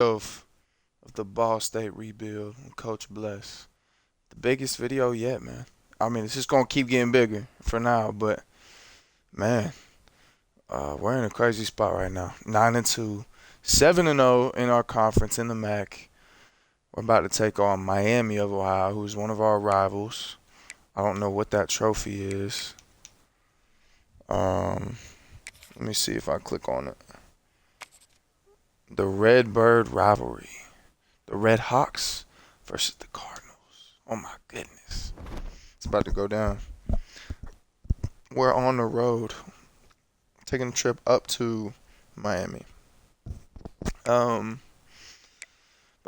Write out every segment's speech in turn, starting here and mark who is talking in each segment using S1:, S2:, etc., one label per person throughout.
S1: Of the Ball State rebuild and Coach Bless. The biggest video yet, man. I mean, it's just gonna keep getting bigger for now, but man, we're in a crazy spot right now. 9-2, 7-0 in our conference in the MAC. We're about to take on Miami of Ohio, who's one of our rivals. I don't know what that trophy is. Let me see if I click on it. The Red Bird Rivalry. The Red Hawks versus the Cardinals. Oh my goodness. It's about to go down. We're on the road. Taking a trip up to Miami. But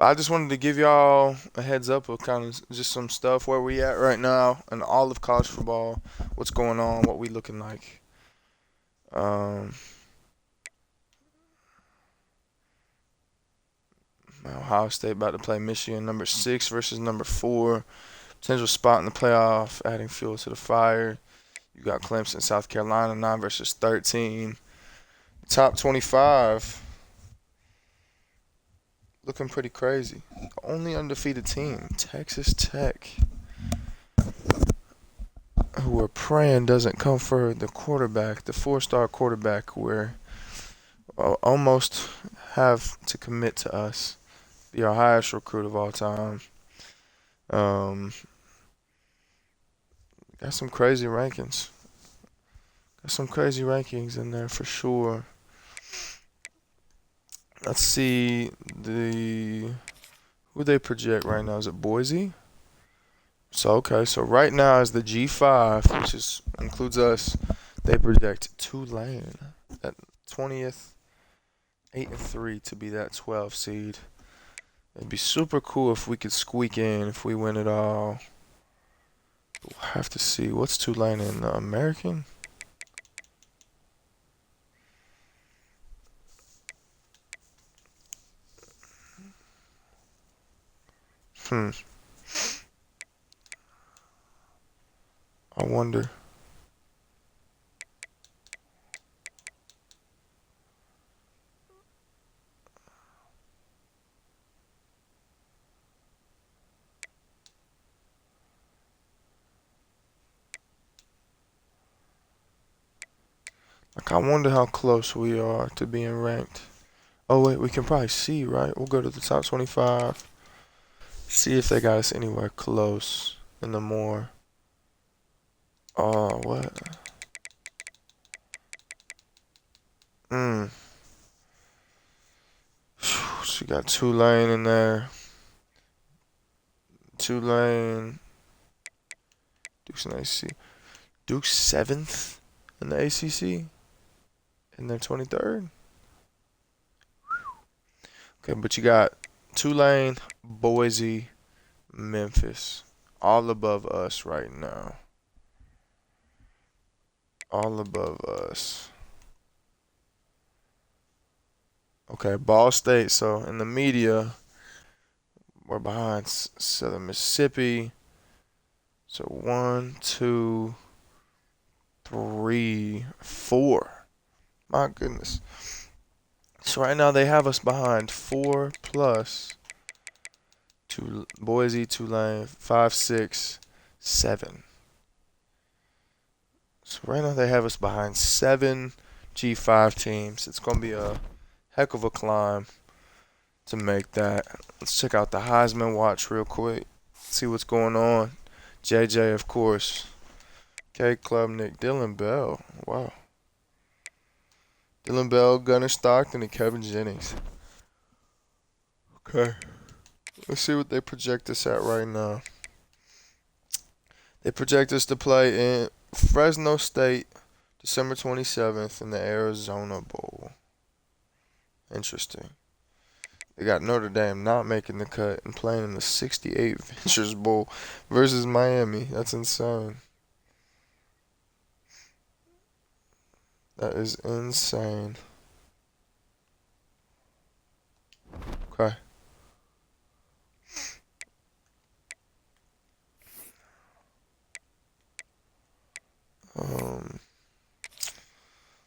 S1: I just wanted to give y'all a heads up of kind of just some stuff where we at right now and all of college football, what's going on, what we looking like. Ohio State about to play Michigan, number 6 versus number 4. Potential spot in the playoff, adding fuel to the fire. You got Clemson, South Carolina, 9 versus 13. Top 25. Looking pretty crazy. The only undefeated team, Texas Tech, who we're praying doesn't come for the quarterback, the 4-star quarterback we're almost have to commit to us. Be our highest recruit of all time. Got some crazy rankings. Got some crazy rankings in there for sure. Let's see who they project right now. Is it Boise? So right now is the G5, which includes us. They project Tulane at 20th, 8-3 to be that 12 seed. It'd be super cool if we could squeak in if we win it all. We'll have to see. What's Tulane in the American? I wonder. I wonder how close we are to being ranked. Oh wait, we can probably see, right? We'll go to the top 25. See if they got us anywhere close in the more. Oh, what? She got Tulane in there. Tulane. Duke's in the ACC. Duke's 7th in the ACC. And they're 23rd. Okay, but you got Tulane, Boise, Memphis. All above us right now. All above us. Okay, Ball State. So in the media, we're behind Southern Mississippi. So 1, 2, 3, 4. My goodness. So right now they have us behind 4 plus Boise, Tulane, 5, 6, 7. So right now they have us behind 7 G5 teams. It's going to be a heck of a climb to make that. Let's check out the Heisman watch real quick. See what's going on. JJ, of course. K Klubnik, Dylan Bell. Wow. Dylan Bell, Gunnar Stockton, and Kevin Jennings. Okay. Let's see what they project us at right now. They project us to play in Fresno State December 27th in the Arizona Bowl. Interesting. They got Notre Dame not making the cut and playing in the 68 Ventures Bowl versus Miami. That's insane. That is insane. Okay.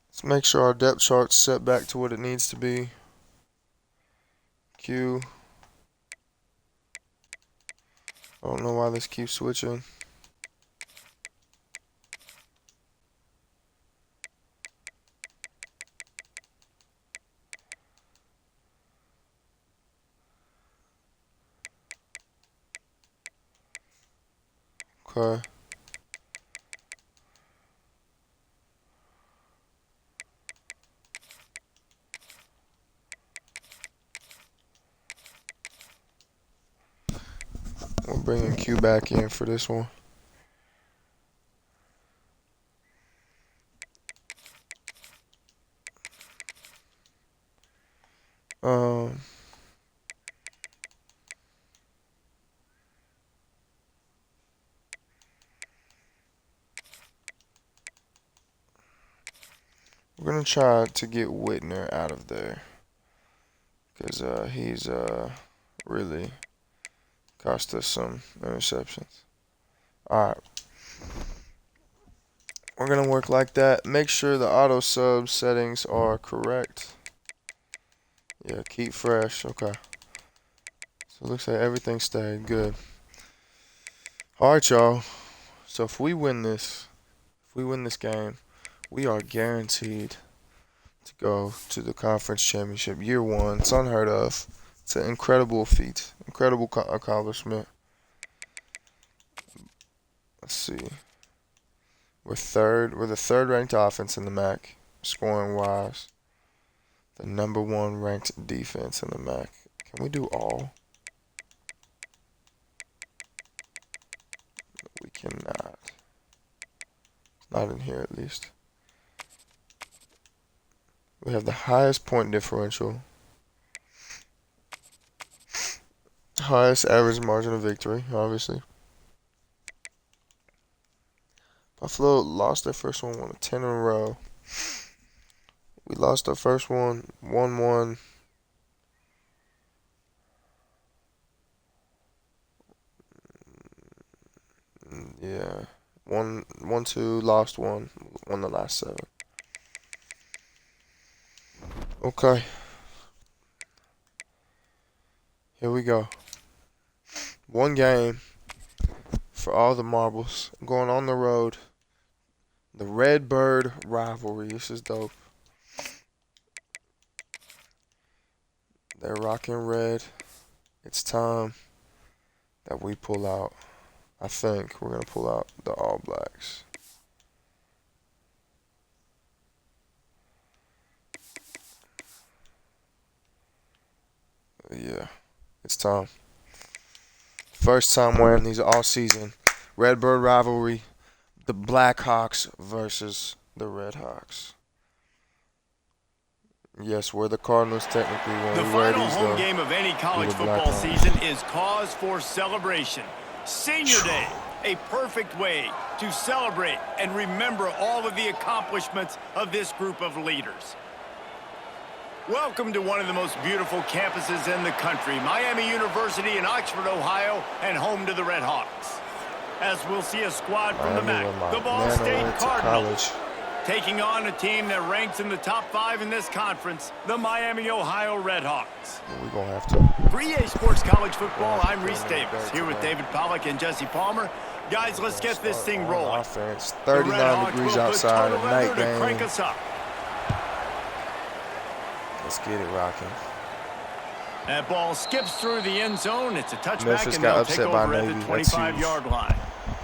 S1: Let's make sure our depth chart's set back to what it needs to be. Q. I don't know why this keeps switching. Okay. We're bringing Q back in for this one. We're gonna try to get Whitner out of there, because he's really cost us some interceptions. Alright. We're gonna work like that. Make sure the auto sub settings are correct. Yeah, keep fresh. Okay. So it looks like everything stayed good. Alright, y'all. So if we win this game, we are guaranteed to go to the conference championship year one. It's unheard of. It's an incredible feat, incredible accomplishment. Let's see. We're the third ranked offense in the MAC, scoring wise. The number one ranked defense in the MAC. Can we do all? We cannot. It's not in here at least. We have the highest point differential. Highest average margin of victory, obviously. Buffalo lost their first one, won 10 in a row. We lost our first one, 1-1. Yeah. 1-2, lost one, won the last 7. Okay. Here we go. One game for all the marbles. Going on the road. The Redbird Rivalry. This is dope. They're rocking red. It's time that we pull out. I think we're going to pull out the All Blacks. Yeah, it's time. First time wearing these all season. Redbird Rivalry. The Blackhawks versus the Redhawks. Yes, we're the Cardinals technically when we wear these.
S2: The final home game of any college football season is cause for celebration. Senior Day, a perfect way to celebrate and remember all of the accomplishments of this group of leaders. Welcome to one of the most beautiful campuses in the country, Miami University in Oxford, Ohio, and home to the Redhawks. As we'll see a squad from the MAC, the Ball State Cardinals, taking on a team that ranks in the top 5 in this conference, the Miami, Ohio Redhawks.
S1: We're going to have to.
S2: For EA Sports College Football, I'm Reese Davis, here with David Pollack and Jesse Palmer. Guys, let's get this thing rolling.
S1: Offense, 39 degrees outside, a night game.
S2: Crank us up.
S1: Let's get it rocking.
S2: That ball skips through the end zone. It's a touchback,
S1: Memphis
S2: and
S1: got
S2: they'll
S1: upset
S2: take
S1: by
S2: over at
S1: Navy.
S2: the 25-yard line.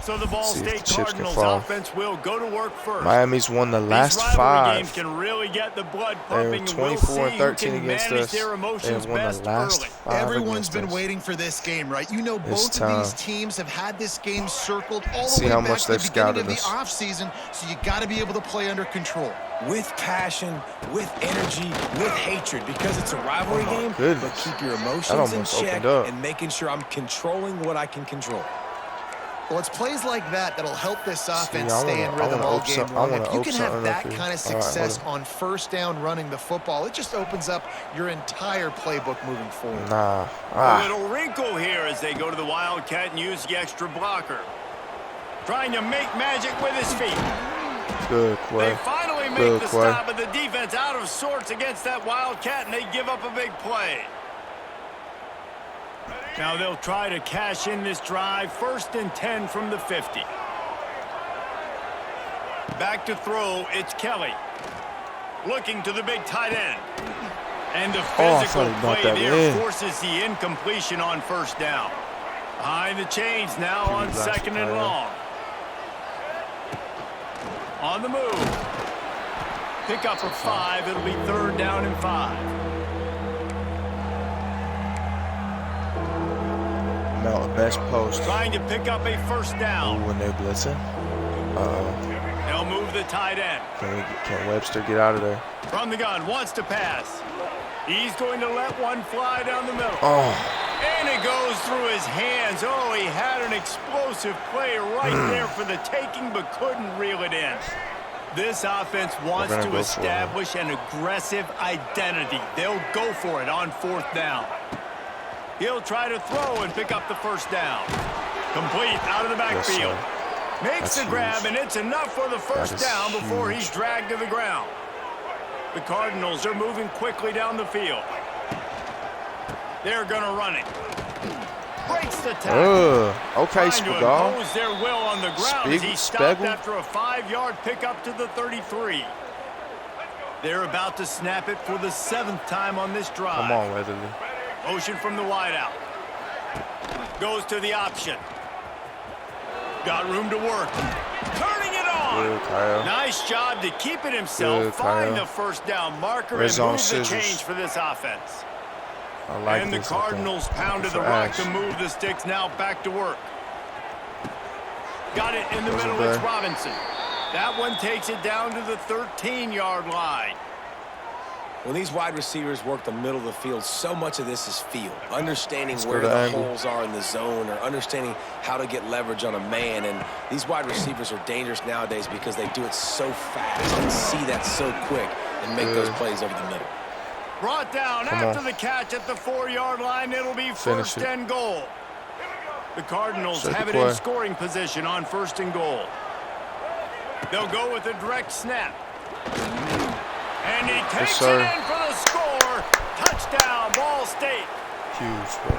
S2: So the Ball State Cardinals offense will go to work first.
S1: Miami's won the last 5.
S2: Games can really get the blood
S1: pumping. They're 24-13 against us. They have won the last 5.
S3: Everyone's been waiting for this game, right? You know, both of these teams have had this game circled all the way back to the beginning of the offseason, so you got to be able to play under control.
S4: With passion, with energy, with hatred, because it's a rivalry game, but keep your emotions in check and making sure I'm controlling what I can control.
S3: Well, it's plays like that that'll help this offense stay in rhythm all game long. If you can have that kind of success on first down running the football, it just opens up your entire playbook moving forward.
S2: A little wrinkle here as they go to the Wildcat and use the extra blocker. Trying to make magic with his feet.
S1: Good play.
S2: They finally make the stop, but the defense out of sorts against that Wildcat, and they give up a big play. Now they'll try to cash in this drive. 1st and 10 from the 50. Back to throw, it's Kelly. Looking to the big tight end. And the physical play there forces the incompletion on 1st down. Behind the chains now on 2nd and long. On the move. Pick up for 5. It'll be 3rd down and 5.
S1: Now a bench post.
S2: Trying to pick up a 1st down.
S1: Ooh, when they're blitzing.
S2: They'll move the tight end.
S1: Can Webster get out of there?
S2: From the gun, wants to pass. He's going to let one fly down the middle. And it goes through his hands. Oh, he had an explosive play right there for the taking, but couldn't reel it in. This offense wants to establish an aggressive identity. They'll go for it on 4th down. He'll try to throw and pick up the 1st down. Complete out of the backfield. Makes the grab, and it's enough for the 1st down before he's dragged to the ground. The Cardinals are moving quickly down the field. They're going to run it. Breaks the tackle.
S1: Okay, Spagal.
S2: Impose their will on the ground as he stopped after a 5-yard pickup to the 33. They're about to snap it for the 7th time on this drive.
S1: Come on, Weatherly.
S2: Motion from the wideout. Goes to the option. Got room to work. Turning it on.
S1: Good, Kyle.
S2: Nice job to keep it himself.
S1: Good,
S2: find
S1: Kyle.
S2: the 1st down marker
S1: Red
S2: and
S1: zone
S2: move
S1: scissors.
S2: the change for this offense.
S1: I like
S2: And the
S1: this,
S2: Cardinals pounded the rock to move the sticks. Now back to work. Got it in the middle. It's Robinson. That one takes it down to the 13-yard line.
S4: When these wide receivers work the middle of the field, so much of this is feel. Understanding where the holes are in the zone or understanding how to get leverage on a man. And these wide receivers are dangerous nowadays because they do it so fast and see that so quick and make those plays over the middle.
S2: Brought down after the catch at the 4-yard line. It'll be 1st and goal. The Cardinals have it in scoring position on 1st and goal. They'll go with a direct snap. And he takes it in for the score. Touchdown, Ball State.
S1: Huge, bro.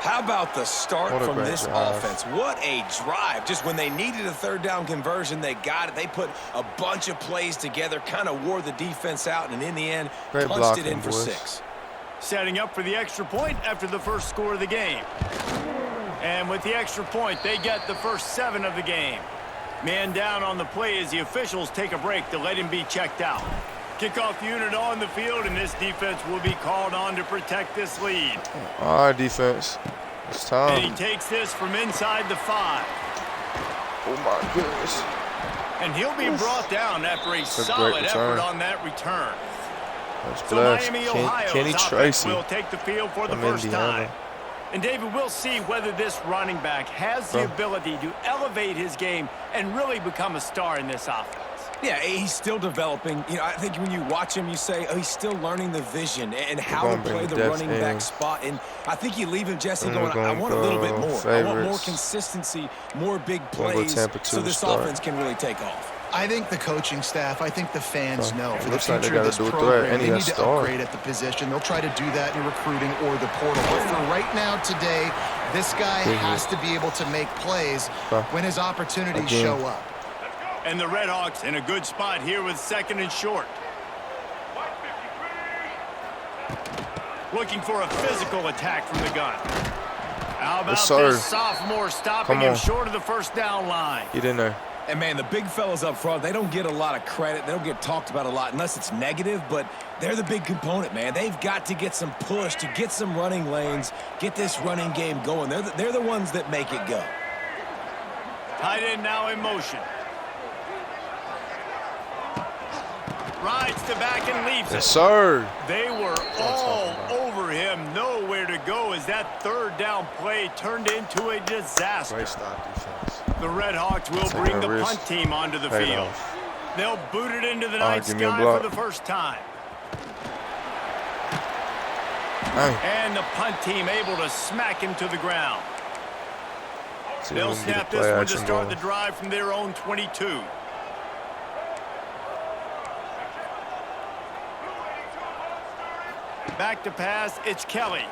S4: How about the start from this offense? What a drive. Just when they needed a 3rd down conversion, they got it. They put a bunch of plays together, kind of wore the defense out, and in the end, punched it in for 6.
S2: Setting up for the extra point after the 1st score of the game. And with the extra point, they get the first 7 of the game. Man down on the play as the officials take a break to let him be checked out. Kickoff unit on the field, and this defense will be called on to protect this lead.
S1: All right, defense. It's time.
S2: And he takes this from inside the 5.
S1: Oh, my goodness.
S2: And he'll be brought down after a solid effort on that return.
S1: So Miami, Ohio's offense
S2: will take the field for the first time. And, David, we'll see whether this running back has the ability to elevate his game and really become a star in this offense.
S4: Yeah, he's still developing. You know, I think when you watch him, you say, oh, he's still learning the vision and how to play the running back spot. And I think you leave him, Jesse, going, I want a little bit more. I want more consistency, more big plays so this offense can really take off.
S3: I think the coaching staff, I think the fans know for the future of this program, they need to upgrade at the position. They'll try to do that in recruiting or the portal. But for right now, today, this guy has to be able to make plays when his opportunities show up.
S2: And the Redhawks in a good spot here with 2nd and short. Looking for a physical attack from the gun. How about this sophomore stopping him short of the 1st down line?
S1: Get in there.
S4: And, man, the big fellas up front, they don't get a lot of credit. They don't get talked about a lot unless it's negative, but they're the big component, man. They've got to get some push, to get some running lanes, get this running game going. They're the ones that make it go.
S2: Tight end now in motion. Rides to back and leaves it.
S1: Yes, sir.
S2: They were all over him. Nowhere to go as that 3rd down play turned into a disaster.
S1: Great stop defense.
S2: The Redhawks will bring the punt team onto the field. They'll boot it into the night sky for the first time. And the punt team able to smack him to the ground. They'll snap this one to start the drive from their own 22. Back to pass, it's Kelly.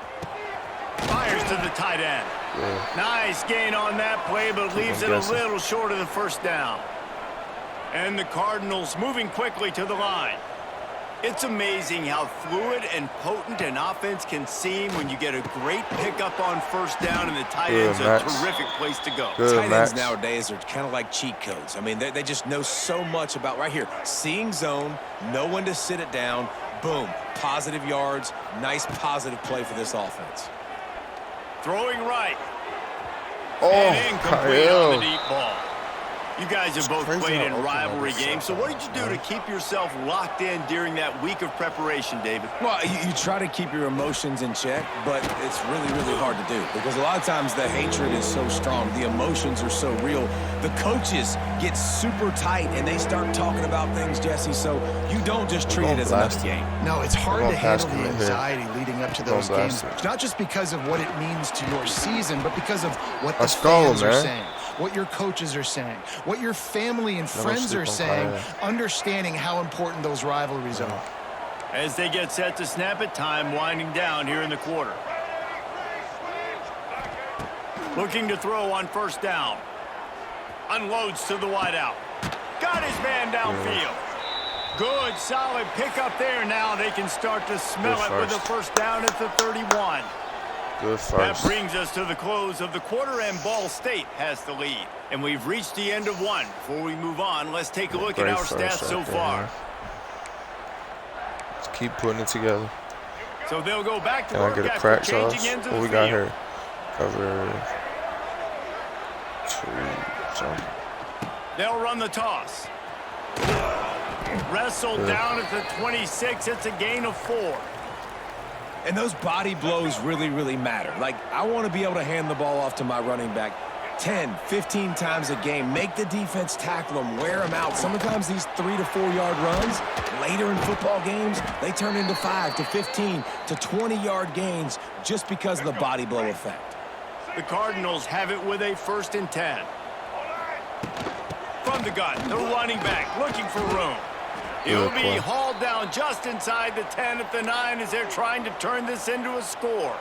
S2: Fires to the tight end.
S1: Yeah.
S2: Nice gain on that play, but leaves it a little short of the first down. And the Cardinals moving quickly to the line. It's amazing how fluid and potent an offense can seem when you get a great pickup on first down, and the tight end's a terrific place to go.
S4: Tight ends nowadays are kind of like cheat codes. I mean, they just know so much about right here. Seeing zone, know when to sit it down, boom, positive yards, nice positive play for this offense.
S2: Throwing right.
S1: Oh,
S2: and incomplete on the deep ball. You guys have both played in rivalry games, so what did you do to keep yourself locked in during that week of preparation, David?
S4: Well, you try to keep your emotions in check, but it's really, really hard to do because a lot of times the hatred is so strong, the emotions are so real. The coaches get super tight and they start talking about things, Jesse, so you don't just treat it as another game.
S3: No, it's hard to handle the anxiety leading up to those games, not just because of what it means to your season, but because of what the fans are saying, what your coaches are saying, what your family and friends are saying, understanding how important those rivalries are.
S2: As they get set to snap it, time winding down here in the quarter. Looking to throw on first down. Unloads to the wideout. Got his man downfield. Good, solid pickup there. Now they can start to smell it with a first down at the 31.
S1: Good first.
S2: That brings us to the close of the quarter, and Ball State has the lead. And we've reached the end of one. Before we move on, let's take a look at our stats so far.
S1: Just keep putting it together.
S2: So they'll go back to work
S1: after crack
S2: changing
S1: sauce?
S2: into
S1: What
S2: the
S1: we got
S2: field.
S1: here? Cover 2. Something.
S2: They'll run the toss. Wrestled down at the 26. It's a gain of 4.
S4: And those body blows really, really matter. Like, I want to be able to hand the ball off to my running back 10, 15 times a game. Make the defense tackle them, wear them out. Sometimes these 3 to 4 yard runs, later in football games, they turn into 5 to 15 to 20 yard gains just because of the body blow effect.
S2: The Cardinals have it with a 1st and 10. From the gun, the running back looking for room. He'll be hauled down just inside the 10 at the 9 as they're trying to turn this into a score.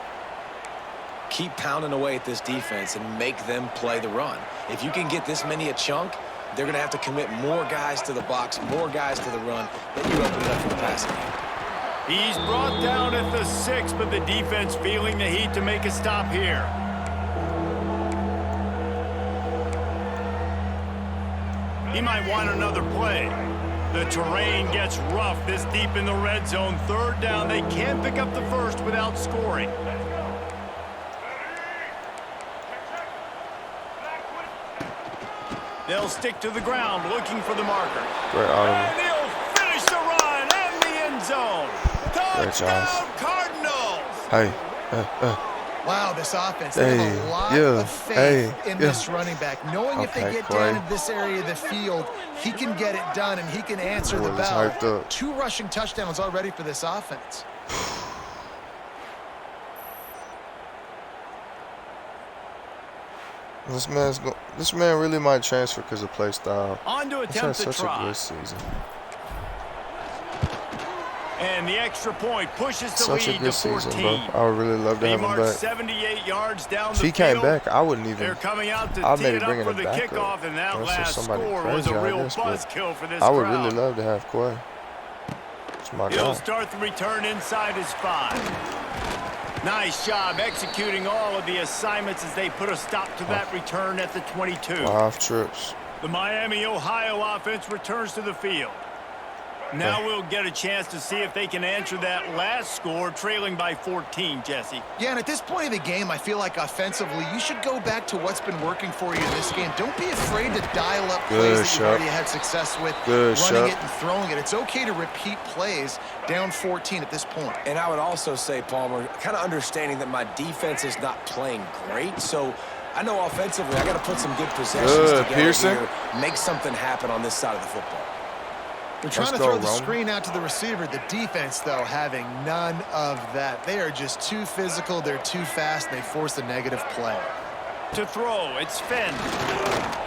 S4: Keep pounding away at this defense and make them play the run. If you can get this many a chunk, they're going to have to commit more guys to the box, more guys to the run. Then you open it up for the passing game.
S2: He's brought down at the 6, but the defense feeling the heat to make a stop here. He might want another play. The terrain gets rough this deep in the red zone. 3rd down. They can't pick up the first without scoring. They'll stick to the ground looking for the marker. And he'll finish the run and the end zone. Touchdown Cardinals.
S1: Hey.
S3: Wow, this offense, they have a lot of faith in this running back. Knowing if they get down in this area of the field, he can get it done and he can answer the bell. 2 rushing touchdowns already for this offense.
S1: This man really might transfer because of play style.
S2: On to attempt the try.
S1: Such a good season.
S2: And the extra point pushes the lead to 14.
S1: Season, bro. I would really love to have him back.
S2: 78 yards down
S1: if he came back, I wouldn't even.
S2: They're coming out to tee it up for the kickoff, and that last score was a real buzzkill for this crowd.
S1: I would really love to have Quay. It's my guy.
S2: He'll start the return inside his 5. Nice job executing all of the assignments as they put a stop to that return at the 22.
S1: 5 trips.
S2: The Miami, Ohio offense returns to the field. Now we'll get a chance to see if they can answer that last score, trailing by 14, Jesse.
S3: Yeah, and at this point of the game, I feel like offensively, you should go back to what's been working for you in this game. Don't be afraid to dial up plays that you've already had success with, running it and throwing it. It's okay to repeat plays down 14 at this point.
S4: And I would also say, Palmer, kind of understanding that my defense is not playing great, so I know offensively I got to put some good possessions together here, make something happen on this side of the football.
S3: They're trying to throw the screen out to the receiver. The defense, though, having none of that. They are just too physical. They're too fast. They force a negative play.
S2: To throw, it's Finn.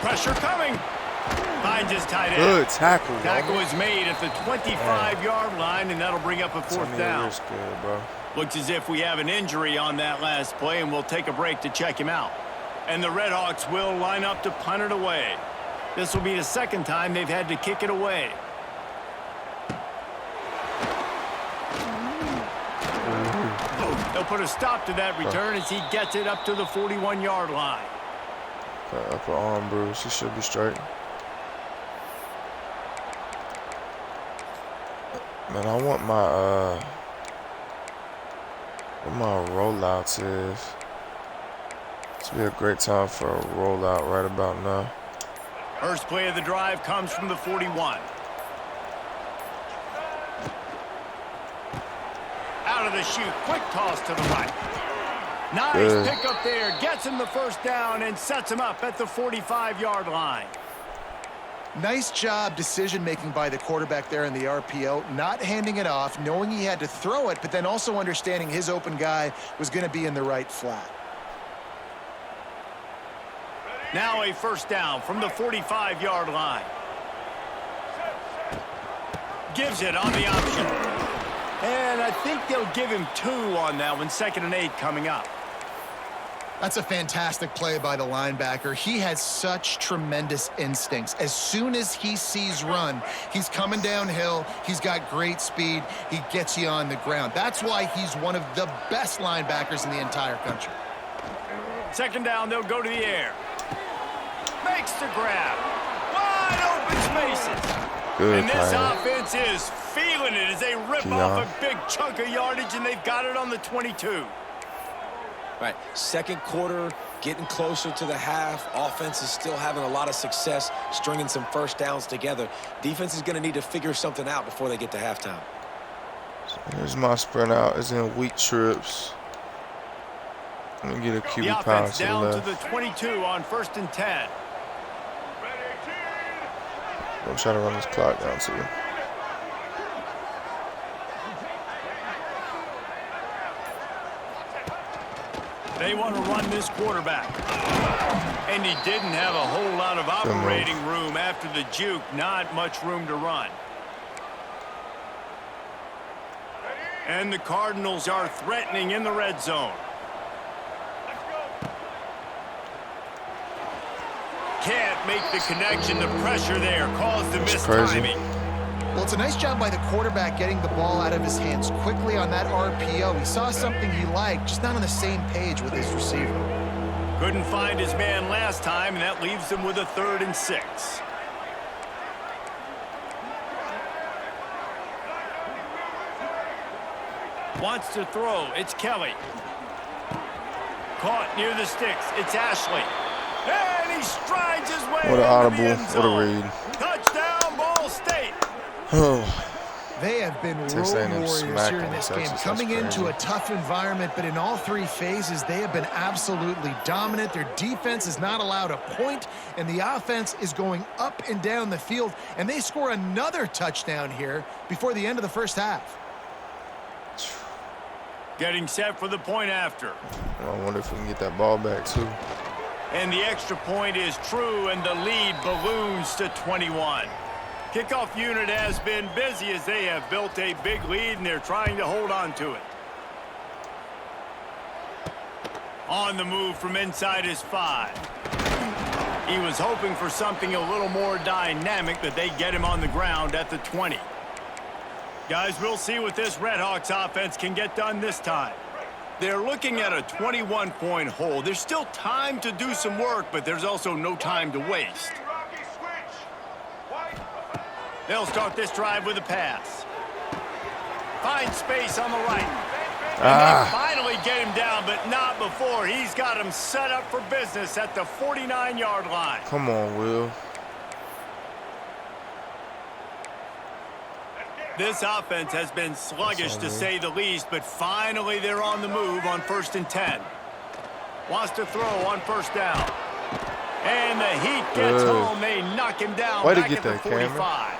S2: Pressure coming. Finds his tight end.
S1: Good tackle.
S2: Tackle is made at the 25-yard line, and that'll bring up a 4th down.
S1: Good, bro.
S2: Looks as if we have an injury on that last play, and we'll take a break to check him out. And the Redhawks will line up to punt it away. This will be the second time they've had to kick it away. They'll put a stop to that return as he gets it up to the 41-yard line.
S1: That upper arm bruise. He should be straight. Man, I want my what my rollouts is. This would be a great time for a rollout right about now.
S2: First play of the drive comes from the 41. Out of the chute, quick toss to the right. Nice pick up there, gets him the first down and sets him up at the 45-yard line.
S3: Nice job decision-making by the quarterback there in the RPO, not handing it off, knowing he had to throw it, but then also understanding his open guy was going to be in the right flat.
S2: Now a first down from the 45-yard line. Gives it on the option. And I think they'll give him 2 on that one, 2nd and 8 coming up.
S3: That's a fantastic play by the linebacker. He has such tremendous instincts. As soon as he sees run, he's coming downhill. He's got great speed. He gets you on the ground. That's why he's one of the best linebackers in the entire country.
S2: 2nd down, they'll go to the air. Makes the grab. Wide open spaces.
S1: Good,
S2: and this offense is feeling it as they rip off a big chunk of yardage, and they've got it on the 22.
S4: Right, second quarter, getting closer to the half. Offense is still having a lot of success stringing some first downs together. Defense is going to need to figure something out before they get to halftime.
S1: So here's my sprint out. It's in weak trips. Let me get a QB power to the
S2: down
S1: left.
S2: To the 22 on 1st and 10.
S1: I'm trying to run this clock down too.
S2: They want to run this quarterback. And he didn't have a whole lot of operating room after the juke. Not much room to run. And the Cardinals are threatening in the red zone. Can't make the connection. The pressure there caused the missed timing.
S3: Well, it's a nice job by the quarterback getting the ball out of his hands quickly on that RPO. He saw something he liked, just not on the same page with his receiver.
S2: Couldn't find his man last time, and that leaves him with a 3rd and 6. Wants to throw. It's Kelly. Caught near the sticks. It's Ashley. And he strides his way.
S1: What an audible.
S2: The end zone.
S1: What a read.
S2: Touchdown, Ball State.
S3: They have been road warriors here in this game, coming into a tough environment, but in all 3 phases, they have been absolutely dominant. Their defense is not allowed a point, and the offense is going up and down the field, and they score another touchdown here before the end of the first half.
S2: Getting set for the point after.
S1: I wonder if we can get that ball back too.
S2: And the extra point is true, and the lead balloons to 21. Kickoff unit has been busy as they have built a big lead, and they're trying to hold on to it. On the move from inside his 5. He was hoping for something a little more dynamic, but they get him on the ground at the 20. Guys, we'll see what this Redhawks offense can get done this time. They're looking at a 21-point hold. There's still time to do some work, but there's also no time to waste. They'll start this drive with a pass. Find space on the right. And they finally get him down, but not before. He's got him set up for business at the 49-yard line.
S1: Come on, Will.
S2: This offense has been sluggish to say the least, but finally they're on the move on 1st and 10. Wants to throw on 1st down. And the heat gets home. They knock him down back at the 45.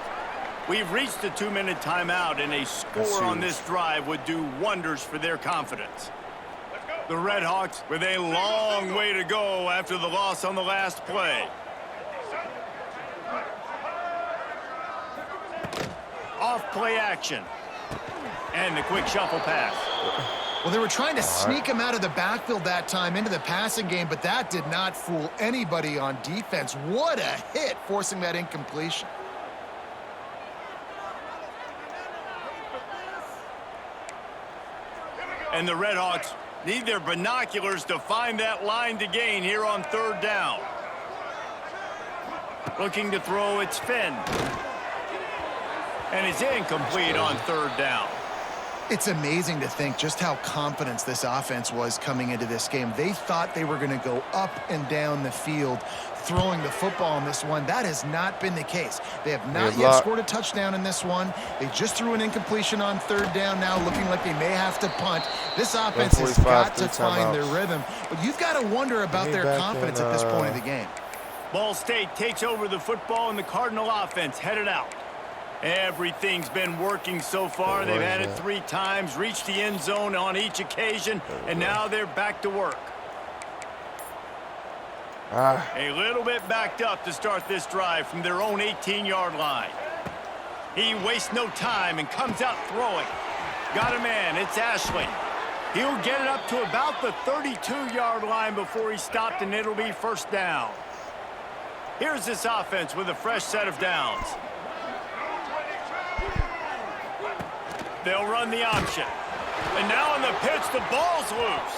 S2: We've reached the 2-minute timeout, and a score on this drive would do wonders for their confidence. The Redhawks with a long way to go after the loss on the last play. Off play action. And the quick shuffle pass.
S3: Well, they were trying to sneak him out of the backfield that time into the passing game, but that did not fool anybody on defense. What a hit, forcing that incompletion.
S2: And the Redhawks need their binoculars to find that line to gain here on 3rd down. Looking to throw, it's Finn. And it's incomplete on 3rd down.
S3: It's amazing to think just how confident this offense was coming into this game. They thought they were going to go up and down the field throwing the football in this one. That has not been the case. They have not yet scored a touchdown in this one. They just threw an incompletion on 3rd down now, looking like they may have to punt. This offense has got to find their rhythm, but you've got to wonder about their confidence at this point of the game.
S2: Ball State takes over the football, and the Cardinal offense headed out. Everything's been working so far. They've had it 3 times, reached the end zone on each occasion, and now they're back to work. A little bit backed up to start this drive from their own 18-yard line. He wastes no time and comes out throwing. Got a man. It's Ashley. He'll get it up to about the 32-yard line before he stopped, and it'll be 1st down. Here's this offense with a fresh set of downs. They'll run the option. And now on the pitch, the ball's loose.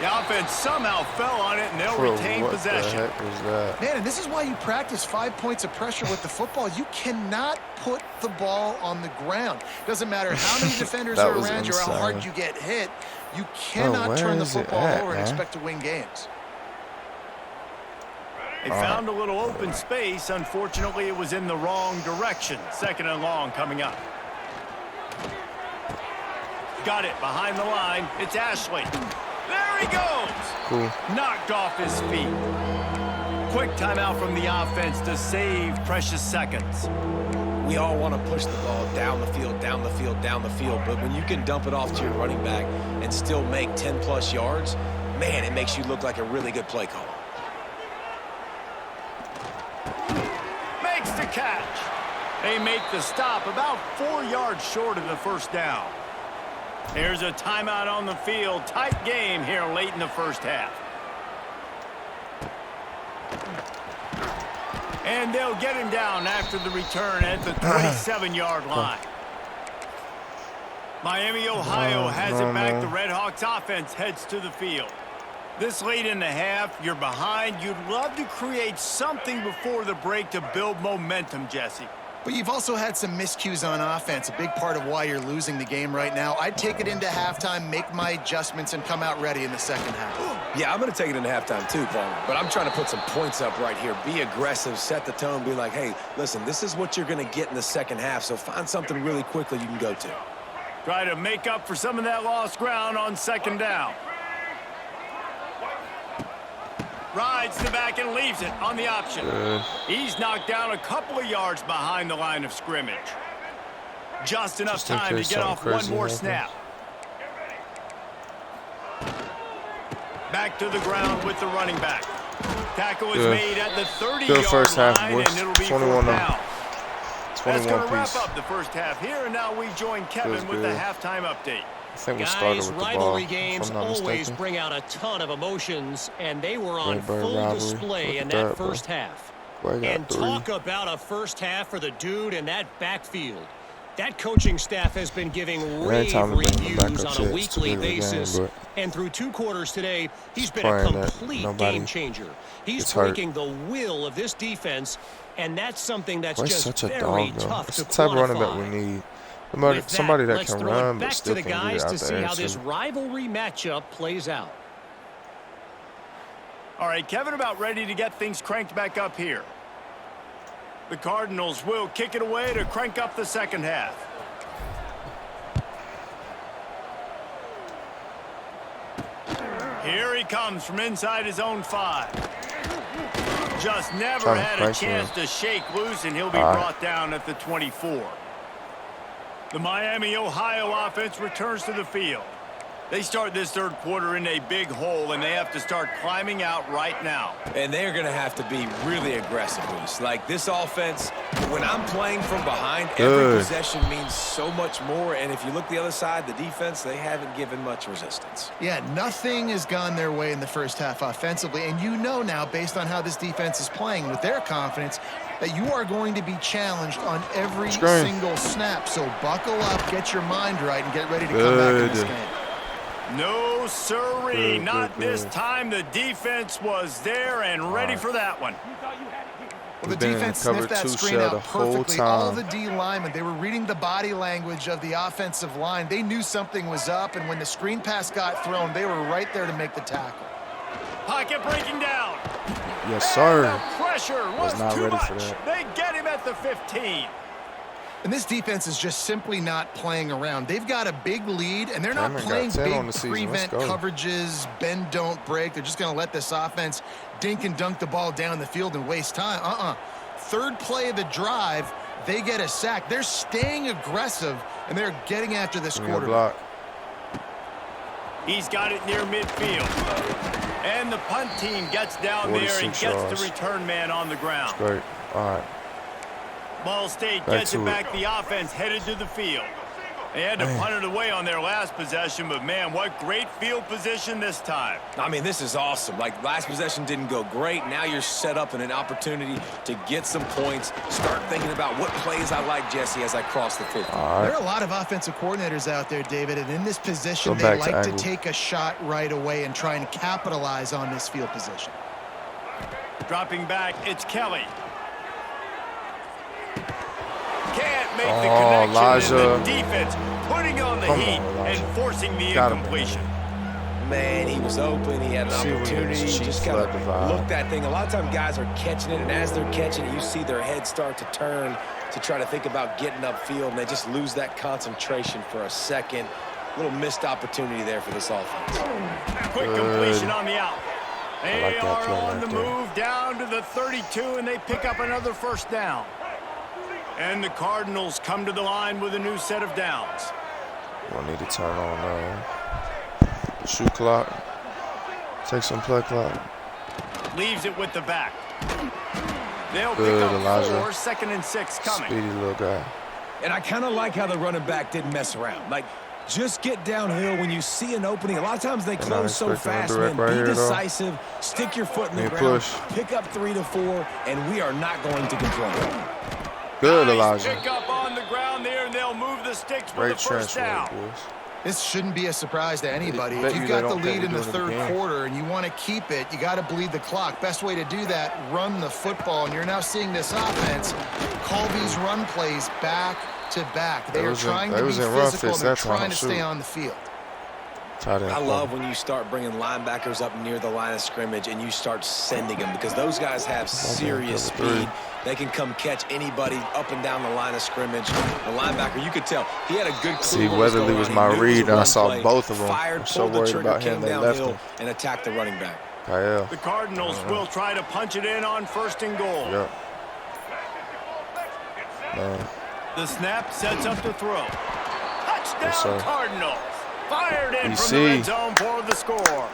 S2: The offense somehow fell on it, and they'll retain possession.
S1: What the heck was that?
S3: Man, and this is why you practice 5 points of pressure with the football. You cannot put the ball on the ground. Doesn't matter how many defenders are around you or how hard you get hit. You cannot turn the football over and expect to win games.
S2: They found a little open space. Unfortunately, it was in the wrong direction. 2nd and long coming up. Got it behind the line. It's Ashley. There he goes.
S1: Cool.
S2: Knocked off his feet. Quick timeout from the offense to save precious seconds.
S4: We all want to push the ball down the field, down the field, down the field. But when you can dump it off to your running back and still make 10-plus yards, man, it makes you look like a really good play caller.
S2: Makes the catch. They make the stop about 4 yards short of the 1st down. There's a timeout on the field. Tight game here late in the 1st half. And they'll get him down after the return at the 27-yard line. Miami, Ohio has it back. The Redhawks offense heads to the field. This late in the half, you're behind. You'd love to create something before the break to build momentum, Jesse.
S3: But you've also had some miscues on offense, a big part of why you're losing the game right now. I'd take it into halftime, make my adjustments, and come out ready in the 2nd half.
S4: Yeah, I'm going to take it into halftime too, Paul. But I'm trying to put some points up right here. Be aggressive, set the tone, be like, hey, listen, this is what you're going to get in the 2nd half, so find something really quickly you can go to.
S2: Try to make up for some of that lost ground on 2nd down. Rides the back and leaves it on the option. He's knocked down a couple of yards behind the line of scrimmage. Just enough time to get off one more snap. Back to the ground with the running back. Tackle is made at the 30-yard line, and it'll be 4th down. That's going to wrap up the 1st half here, and now we join Kevin with the halftime update.
S1: I think we started with the ball,
S5: rivalry games always bring out a ton of emotions, and they were on full display in that 1st half. And talk about a 1st half for the dude in that backfield. That coaching staff has been giving rave reviews on a weekly basis, and through 2 quarters today, he's been a complete game changer. He's breaking the will of this defense, and that's something that's just very tough to quantify.
S1: It's the type of running back we need. Somebody that can run, but still can get out there.
S5: Let's throw it back to the guys to see how this rivalry matchup plays out.
S2: All right, Kevin, about ready to get things cranked back up here. The Cardinals will kick it away to crank up the 2nd half. Here he comes from inside his own 5. Just never had a chance to shake loose, and he'll be brought down at the 24. The Miami, Ohio offense returns to the field. They start this third quarter in a big hole, and they have to start climbing out right now.
S4: And they're going to have to be really aggressive, Reese. Like this offense, when I'm playing from behind, every possession means so much more. And if you look the other side, the defense, they haven't given much resistance.
S3: Yeah, nothing has gone their way in the first half offensively. And you know now, based on how this defense is playing with their confidence, that you are going to be challenged on every single snap. So buckle up, get your mind right, and get ready to come back in this game.
S2: No, sirree. Not this time. The defense was there and ready for that one.
S3: Well, the defense sniffed that screen out perfectly. All the D linemen, they were reading the body language of the offensive line. They knew something was up, and when the screen pass got thrown, they were right there to make the tackle.
S2: Pocket breaking down.
S1: Yes, sir.
S2: And the pressure was
S1: not
S2: too
S1: ready
S2: much.
S1: for that.
S2: They get him at the 15.
S3: And this defense is just simply not playing around. They've got a big lead, and they're not playing big prevent coverages, bend, don't break. They're just going to let this offense dink and dunk the ball down the field and waste time. Third play of the drive, they get a sack. They're staying aggressive, and they're getting after this quarterback.
S2: He's got it near midfield. And the punt team gets down there and gets the return man on the ground.
S1: Great. All right.
S2: Ball State gets it back. The offense headed to the field. They had to punt it away on their last possession, but, man, what great field position this time.
S4: I mean, this is awesome. Like, last possession didn't go great. Now you're set up in an opportunity to get some points. Start thinking about what plays I like, Jesse, as I cross the 50.
S3: There are a lot of offensive coordinators out there, David, and in this position, they like to take a shot right away and try and capitalize on this field position.
S2: Dropping back, it's Kelly. Can't make the connection.
S1: Elijah.
S2: And the defense putting on the heat and forcing the incompletion.
S4: Man, he was open. He had an opportunity. He just kind of looked that thing. A lot of times guys are catching it, and as they're catching it, you see their head start to turn to try to think about getting upfield, and they just lose that concentration for a second. A little missed opportunity there for this offense.
S2: Quick completion on the out. They are on the move down to the 32, and they pick up another first down. And the Cardinals come to the line with a new set of downs.
S1: We'll need to turn on the shoot clock. Take some play clock.
S2: Leaves it with the back. They'll pick up
S1: Elijah.
S2: 4, 2nd and 6 coming.
S1: Speedy little guy.
S4: And I kind of like how the running back didn't mess around. Like, just get downhill when you see an opening. A lot of times they close so fast, man. Be decisive, stick your foot in the ground, pick up 3 to 4, and we are not going to control it.
S1: Good, Elijah.
S2: Pick up on the ground there, and they'll move the sticks for the first down.
S3: This shouldn't be a surprise to anybody. If you've got the lead in the third quarter and you want to keep it, you got to bleed the clock. Best way to do that, run the football. And you're now seeing this offense call these run plays back to back. They are trying to be physical. They're trying to stay on the field.
S4: I love when you start bringing linebackers up near the line of scrimmage and you start sending them, because those guys have serious speed. They can come catch anybody up and down the line of scrimmage. The linebacker, you could tell, he had a good clue.
S1: See, Weatherly was my read, and I saw both of them.
S4: Fired,
S1: so
S4: pulled the trigger,
S1: came
S4: downhill, and attacked the running back.
S1: Kyle.
S2: The Cardinals will try to punch it in on 1st and goal.
S1: Yep. Man.
S2: The snap sets up the throw. Touchdown, Cardinals. Fired in from the red zone for the score.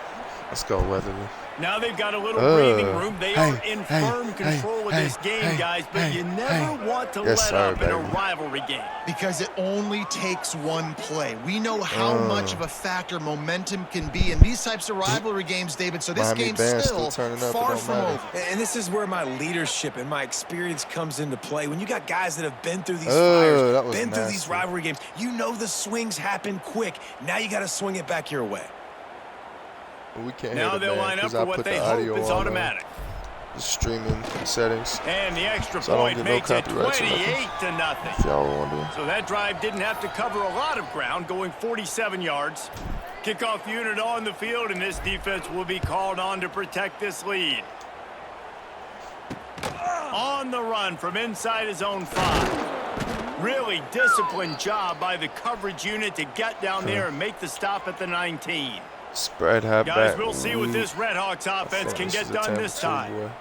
S1: Let's go, Weatherly.
S2: Now they've got a little breathing room. They are in firm control of this game, guys, but you never want to let up in a rivalry game.
S3: Because it only takes one play. We know how much of a factor momentum can be in these types of rivalry games, David, so this game's still far from over.
S4: And this is where my leadership and my experience comes into play. When you got guys that have been through these fires, been through these rivalry games, you know the swings happen quick. Now you got to swing it back your way.
S1: We can't
S2: now they'll line up for what they hope is automatic.
S1: The streaming settings.
S2: And the extra point makes it 28-0. So that drive didn't have to cover a lot of ground, going 47 yards. Kickoff unit on the field, and this defense will be called on to protect this lead. On the run from inside his own 5. Really disciplined job by the coverage unit to get down there and make the stop at the 19.
S1: Spread halfback.
S2: Guys, we'll see what this Redhawks offense can get done this time.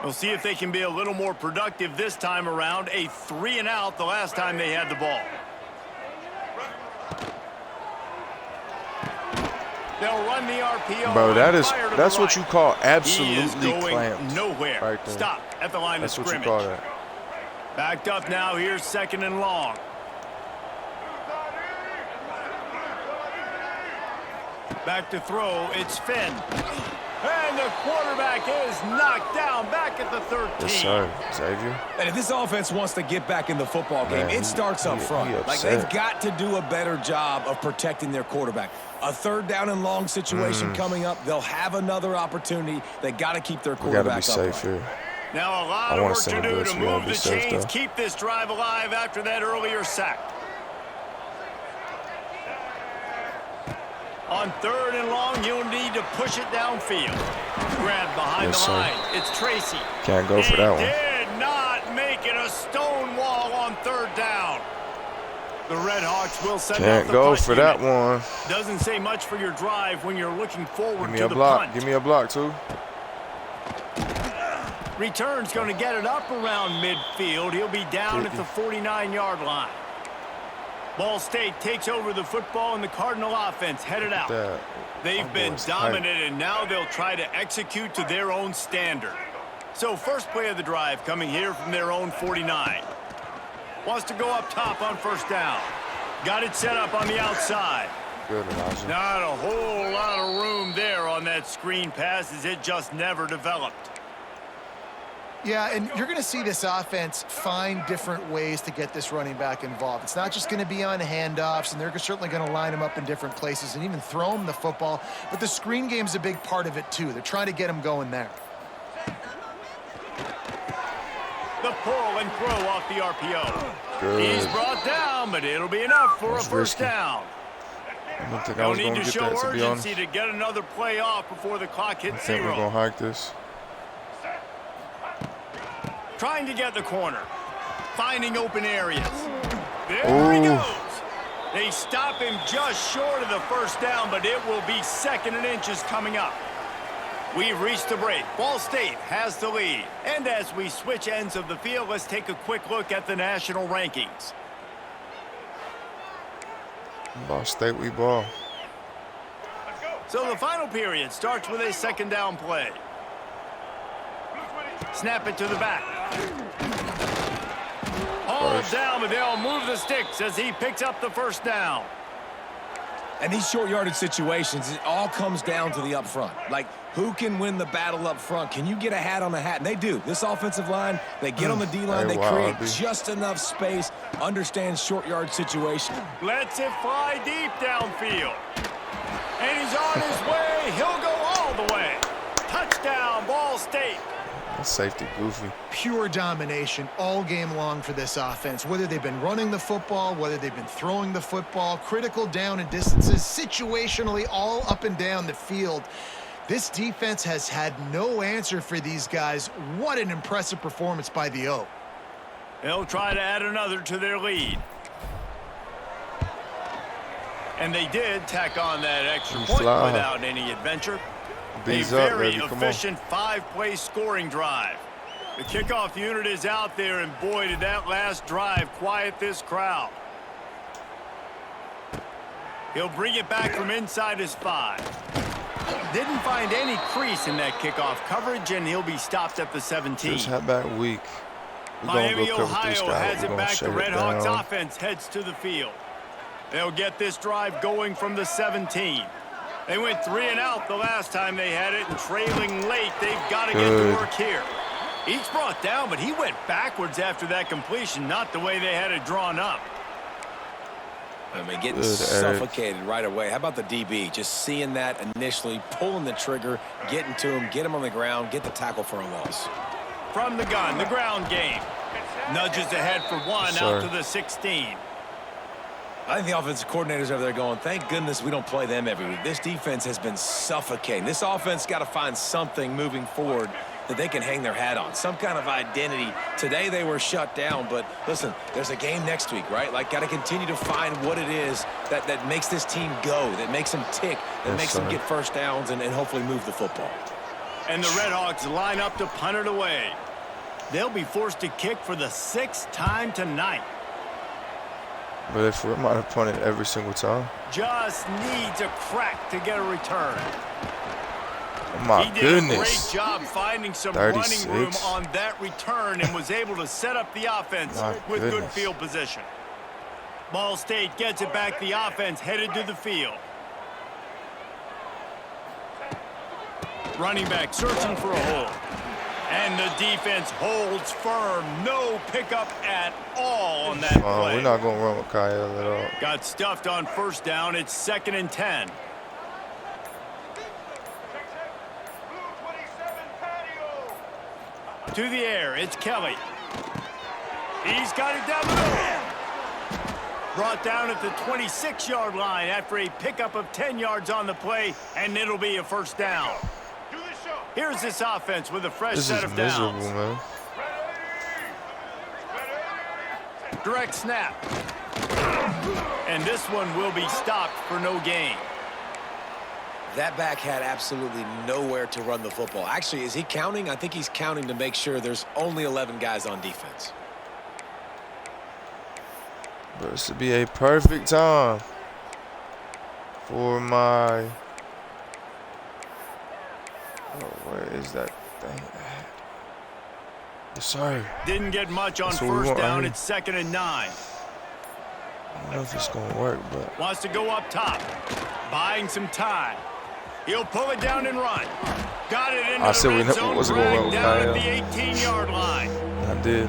S2: We'll see if they can be a little more productive this time around. A 3-and-out the last time they had the ball. They'll run the RPO.
S1: Bro, that's what you call absolutely clamped.
S2: Nowhere.
S1: Right there.
S2: Stop at the line of scrimmage.
S1: That's what you call that.
S2: Backed up now. Here's 2nd and long. Back to throw. It's Finn. And the quarterback is knocked down back at the 13.
S1: Yes, sir. Xavier.
S4: And if this offense wants to get back in the football game, it starts up front. Like, they've got to do a better job of protecting their quarterback. A 3rd down and long situation coming up. They'll have another opportunity. They got to keep their quarterback
S1: up. We got to be safe here.
S2: Now a lot of work to do to move the chains, keep this drive alive after that earlier sack. On 3rd and long, you'll need to push it downfield. Grab behind the line. It's Tracy.
S1: Can't go for that one.
S2: Did not make it a stone wall on 3rd down. The Red Hawks will send out the
S1: Can't go
S2: punt
S1: for
S2: unit.
S1: that one.
S2: Doesn't say much for your drive when you're looking forward to the
S1: block.
S2: punt.
S1: Give me a block, too.
S2: Return's going to get it up around midfield. He'll be down at the 49-yard line. Ball State takes over the football, and the Cardinal offense headed out. They've been dominant, and now they'll try to execute to their own standard. So first play of the drive coming here from their own 49. Wants to go up top on 1st down. Got it set up on the outside.
S1: Good, Elijah.
S2: Not a whole lot of room there on that screen pass, as it just never developed.
S3: Yeah, and you're going to see this offense find different ways to get this running back involved. It's not just going to be on handoffs, and they're certainly going to line him up in different places and even throw him the football. But the screen game's a big part of it, too. They're trying to get him going there.
S2: The pull and throw off the RPO.
S1: Good.
S2: He's brought down, but it'll be enough for a 1st down.
S1: I don't think I was going to get that, to be honest.
S2: To get another play off before the clock hits 0.
S1: I think we're going to hike this.
S2: Trying to get the corner. Finding open areas. There he goes. They stop him just short of the 1st down, but it will be 2nd and inches coming up. We've reached the break. Ball State has the lead. And as we switch ends of the field, let's take a quick look at the national rankings.
S1: Ball State, we ball.
S2: So the final period starts with a 2nd down play. Snap it to the back. All down, but they'll move the sticks as he picks up the 1st down.
S4: And these short yardage situations, it all comes down to the up front. Like, who can win the battle up front? Can you get a hat on a hat? And they do. This offensive line, they get on the D-line, they create just enough space, understand short yard situation.
S2: Lets it fly deep downfield. And he's on his way. He'll go all the way. Touchdown, Ball State.
S1: Safety goofy.
S3: Pure domination all game long for this offense. Whether they've been running the football, whether they've been throwing the football, critical down and distances, situationally all up and down the field. This defense has had no answer for these guys. What an impressive performance by the O.
S2: They'll try to add another to their lead. And they did tack on that extra point without any adventure. A very efficient 5-play scoring drive. The kickoff unit is out there, and boy, did that last drive quiet this crowd. He'll bring it back from inside his 5. Didn't find any crease in that kickoff coverage, and he'll be stopped at the 17.
S1: Just had back weak.
S2: Miami, Ohio has it back. The Red Hawks offense heads to the field. They'll get this drive going from the 17. They went 3 and out the last time they had it, and trailing late, they've got to get to work here. Each brought down, but he went backwards after that completion, not the way they had it drawn up.
S4: I mean, getting suffocated right away. How about the DB? Just seeing that initially, pulling the trigger, getting to him, get him on the ground, get the tackle for a loss.
S2: From the gun, the ground game. Nudges ahead for 1 out to the 16.
S4: I think the offensive coordinators over there going, thank goodness we don't play them every week. This defense has been suffocating. This offense got to find something moving forward that they can hang their hat on, some kind of identity. Today they were shut down, but listen, there's a game next week, right? Like, got to continue to find what it is that makes this team go, that makes them tick, that makes them get 1st downs and hopefully move the football.
S2: And the Red Hawks line up to punt it away. They'll be forced to kick for the 6th time tonight.
S1: But if we might have punted every single time.
S2: Just needs a crack to get a return.
S1: Oh my goodness.
S2: He did a great job finding some
S1: 36.
S2: running room on that return and was able to set up the offense with good field position. Ball State gets it back. The offense headed to the field. Running back searching for a hole. And the defense holds firm. No pickup at all on that play.
S1: We're not going to run with Kyle at all.
S2: Got stuffed on first down. It's 2nd and 10. To the air. It's Kelly. He's got it down the middle. Brought down at the 26-yard line after a pickup of 10 yards on the play, and it'll be a first down. Here's this offense with a fresh set of downs.
S1: Man.
S2: Direct snap. And this one will be stopped for no gain.
S4: That back had absolutely nowhere to run the football. Actually, is he counting? I think he's counting to make sure there's only 11 guys on defense.
S1: But this would be a perfect time for my... Oh, where is that thing? Yes, sir.
S2: Didn't get much on first down. It's 2nd and 9.
S1: I don't know if it's going to work, but...
S2: Wants to go up top. Buying some time. He'll pull it down and run. Got it into the red zone, running down at the 18-yard line.
S1: I did.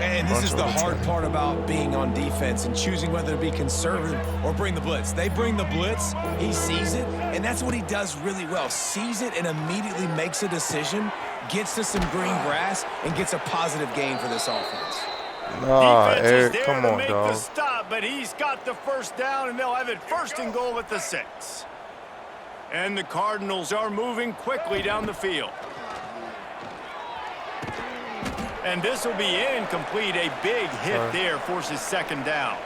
S4: And this is the hard part about being on defense and choosing whether to be conservative or bring the blitz. They bring the blitz, he sees it, and that's what he does really well. Sees it and immediately makes a decision, gets to some green grass, and gets a positive gain for this offense.
S1: Nah, Eric, come on, dog.
S2: The stop, but he's got the first down, and they'll have it 1st and goal at the 6. And the Cardinals are moving quickly down the field. And this will be incomplete. A big hit there forces 2nd down.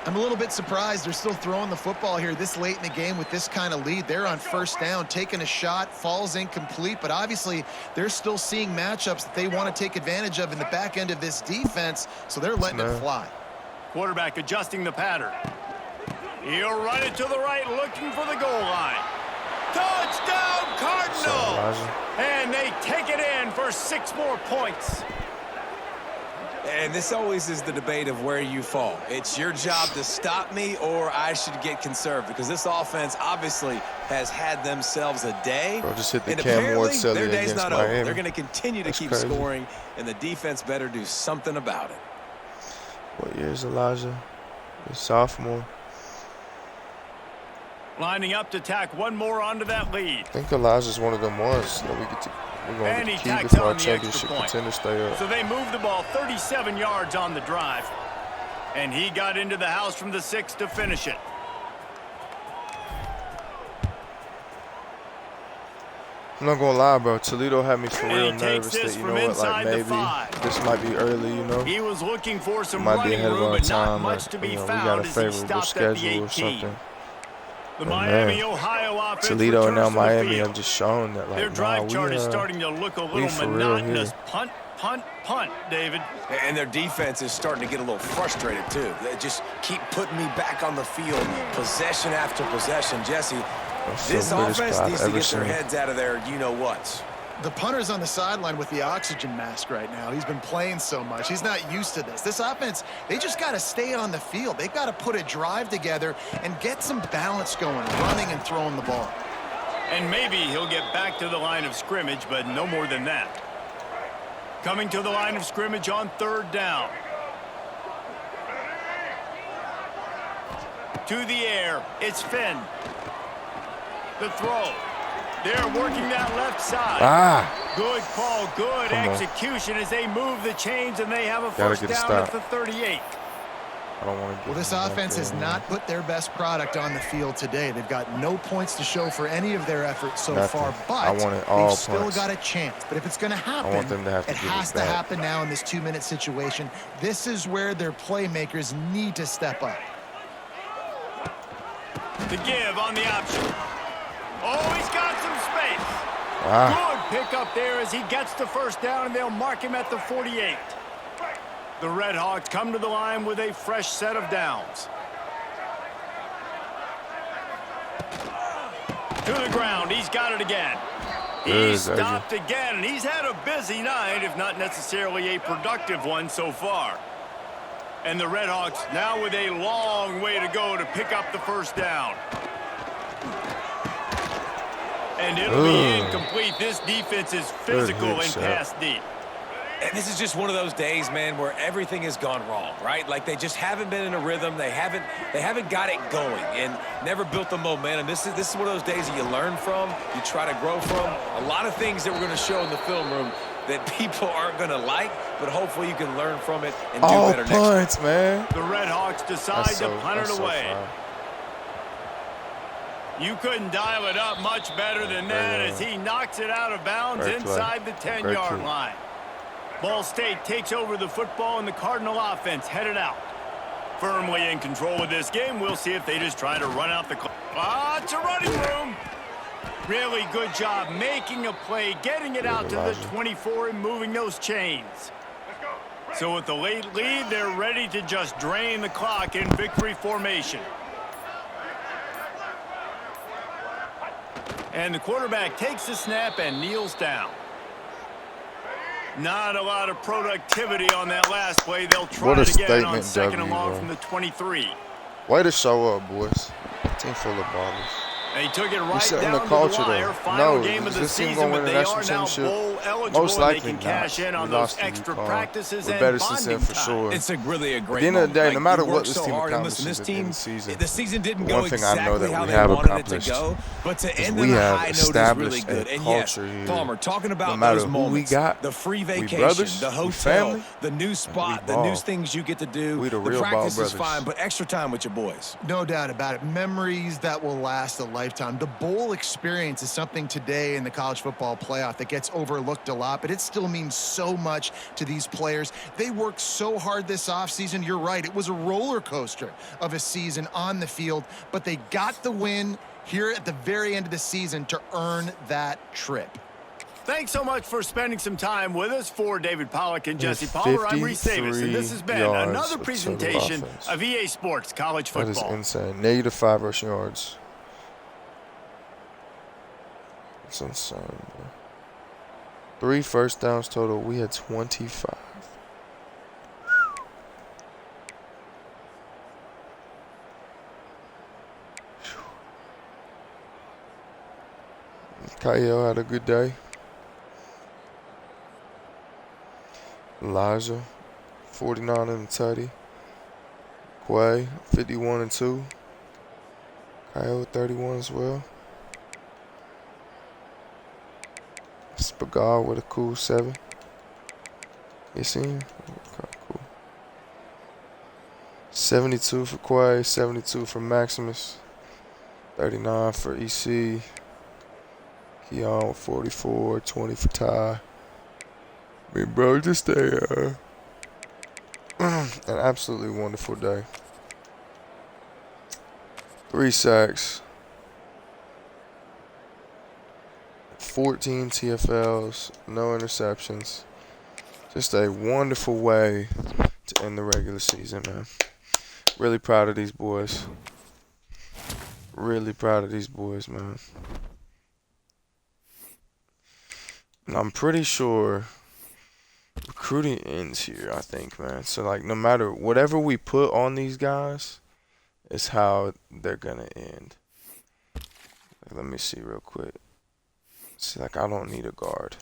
S3: I'm a little bit surprised they're still throwing the football here this late in the game with this kind of lead. They're on first down, taking a shot, falls incomplete, but obviously they're still seeing matchups that they want to take advantage of in the back end of this defense, so they're letting it fly.
S2: Quarterback adjusting the pattern. He'll run it to the right, looking for the goal line. Touchdown, Cardinals! And they take it in for 6 more points.
S4: And this always is the debate of where you fall. It's your job to stop me, or I should get conservative, because this offense obviously has had themselves a day.
S1: Bro, just hit the
S4: and
S1: Cam Ward
S4: their day's not
S1: Miami.
S4: over. They're going to continue to keep scoring, and the defense better do something about it.
S1: What year is Elijah? He's sophomore.
S2: Lining up to tack one more onto that lead.
S1: I think Elijah's one of them ones that we get to. We're going to get the key before our championship contender stay up.
S2: So they moved the ball 37 yards on the drive. And he got into the house from the 6 to finish it.
S1: I'm not going to lie, bro. Toledo had me for real nervous that, you know what, like maybe this might be early, you know.
S2: He was looking for some
S1: might be ahead of our time.
S2: Much to be
S1: you know,
S2: found.
S1: We got a favorable schedule or something.
S2: The Miami, Ohio offense.
S1: Toledo and now Miami have just shown that, like,
S2: their drive chart is starting to look a little monotonous. Punt, punt, punt, David.
S4: And their defense is starting to get a little frustrated, too. They just keep putting me back on the field, possession after possession. Jesse, this offense needs to get their heads out of their you-know-whats.
S3: The punter's on the sideline with the oxygen mask right now. He's been playing so much. He's not used to this. This offense, they just got to stay on the field. They've got to put a drive together and get some balance going, running and throwing the ball.
S2: And maybe he'll get back to the line of scrimmage, but no more than that. Coming to the line of scrimmage on 3rd down. To the air, it's Finn. The throw. They're working that left side. Good call, good execution as they move the chains, and they have a first down at the 38.
S1: I don't want to.
S3: Well, this offense has not put their best product on the field today. They've got no points to show for any of their efforts so far, but they've still got a chance. But if it's going to happen, it has to happen now in this 2-minute situation. This is where their playmakers need to step up.
S2: The give on the option. Oh, he's got some space. Good pick up there as he gets the first down, and they'll mark him at the 48. The Red Hawks come to the line with a fresh set of downs. To the ground. He's got it again. He's stopped again, and he's had a busy night, if not necessarily a productive one so far. And the Red Hawks now with a long way to go to pick up the first down. And it'll be incomplete. This defense is physical and pass deep.
S4: And this is just one of those days, man, where everything has gone wrong, right? Like they just haven't been in a rhythm. They haven't got it going and never built the momentum. This is one of those days that you learn from, you try to grow from. A lot of things that we're going to show in the film room that people aren't going to like, but hopefully you can learn from it and do better next time.
S1: Punts, man.
S2: The Red Hawks decide to punt it away. You couldn't dial it up much better than that as he knocks it out of bounds inside the 10-yard line. Ball State takes over the football, and the Cardinal offense headed out. Firmly in control of this game. We'll see if they just try to run out the clock. It's a running room. Really good job making a play, getting it out to the 24 and moving those chains. So with the late lead, they're ready to just drain the clock in victory formation. And the quarterback takes the snap and kneels down. Not a lot of productivity on that last play. They'll try it again on second and long from the 23.
S1: Way to show up, boys. Team full of ballers.
S2: They took it right
S1: down
S2: the wire. Final game of the season, but they are now bowl eligible.
S1: Most likely
S2: and they can cash in on those extra practices and
S1: better
S2: bonding
S1: for sure.
S4: It's really a great
S1: At the end of the day, no matter
S4: like,
S1: what this team
S4: this
S1: accomplishes
S4: team,
S1: the
S4: season didn't go
S1: one thing I know
S4: exactly
S1: that
S4: how
S1: we
S4: they
S1: have
S4: wanted
S1: accomplished
S4: it to go, but to end
S1: we
S4: on a
S1: have
S4: high note is really
S1: established
S4: good.
S1: a
S4: And yes,
S1: culture here.
S4: Palmer, talking about
S1: No matter
S4: those
S1: who
S4: moments,
S1: we got,
S4: the free
S1: we
S4: vacation,
S1: brothers,
S4: the
S1: we
S4: hotel,
S1: family,
S4: the new spot, the new things you get to do.
S1: We the real
S4: practice
S1: ball
S4: is
S1: brothers.
S4: fine, but extra time with your boys.
S3: No doubt about it. Memories that will last a lifetime. The bowl experience is something today in the college football playoff that gets overlooked a lot, but it still means so much to these players. They worked so hard this offseason. You're right. It was a roller coaster of a season on the field, but they got the win here at the very end of the season to earn that trip.
S2: Thanks so much for spending some time with us. For David Pollack and Jesse Palmer, I'm Reese Davis, and this has been another presentation of EA Sports College Football.
S1: That is insane. -5 rushing yards. It's insane, bro. 3 first downs total. We had 25. Kyle had a good day. Elijah, 49 and a tutty. Quay, 51 and 2. Kyle, 31 as well. Spagar with a cool 7. You see him? Okay, cool. 72 for Quay, 72 for Maximus, 39 for EC. Keon with 44, 20 for Ty. I mean, bro, just an absolutely wonderful day. 3 sacks. 14 TFLs, no interceptions. Just a wonderful way to end the regular season, man. Really proud of these boys. Really proud of these boys, man. And I'm pretty sure recruiting ends here, I think, man. So, like, no matter whatever we put on these guys is how they're going to end. Let me see real quick. See, like, I don't need a guard.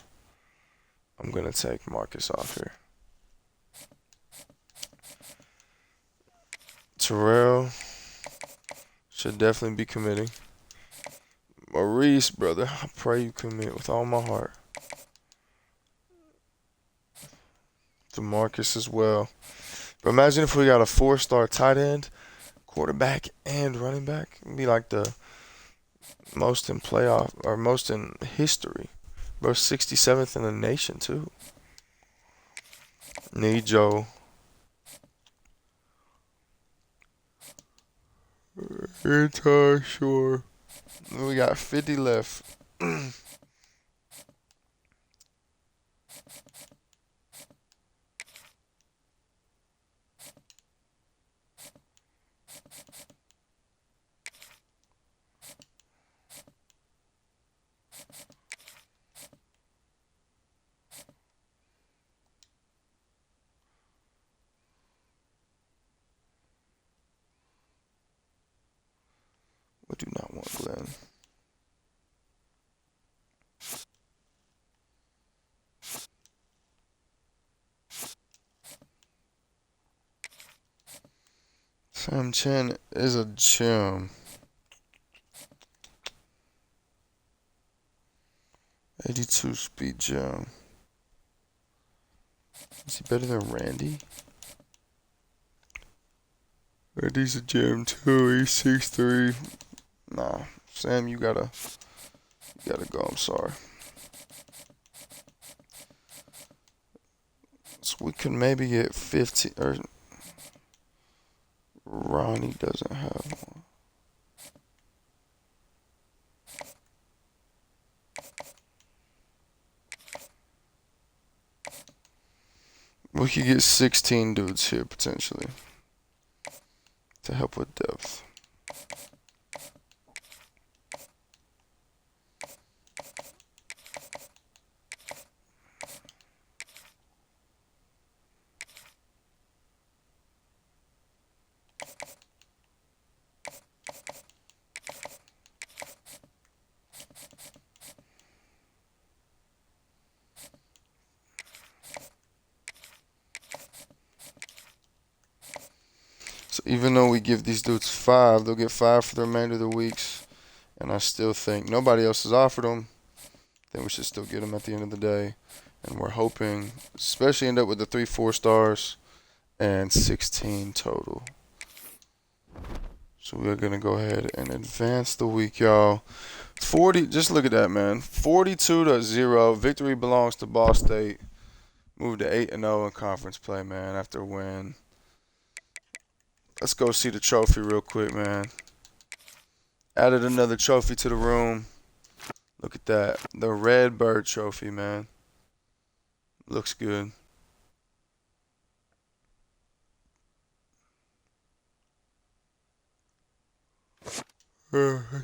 S1: I'm going to take Marcus off here. Terrell should definitely be committing. Maurice, brother, I pray you commit with all my heart. DeMarcus as well. But imagine if we got a 4-star tight end, quarterback, and running back. It'd be like the most in playoff, or most in history. Bro, 67th in the nation, too. Need Joe. Entire sure. We got 50 left. do not want Glenn. Sam Chen is a gem. 82 speed gem. Is he better than Randy? Randy's a gem too. He's 6'3". Nah, Sam, you gotta go. I'm sorry. So we could maybe get 15 or Ronnie doesn't have one. We could get 16 dudes here potentially to help with depth. So even though we give these dudes 5, they'll get 5 for the remainder of the weeks. And I still think nobody else has offered them. Then we should still get them at the end of the day. And we're hoping, especially end up with the 3 4-stars and 16 total. So we're gonna go ahead and advance the week, y'all. 40. Just look at that, man. 42-0. Victory belongs to Ball State. Moved to 8-0 in conference play, man. After a win. Let's go see the trophy real quick, man. Added another trophy to the room. Look at that. The Red Bird trophy, man. Looks good.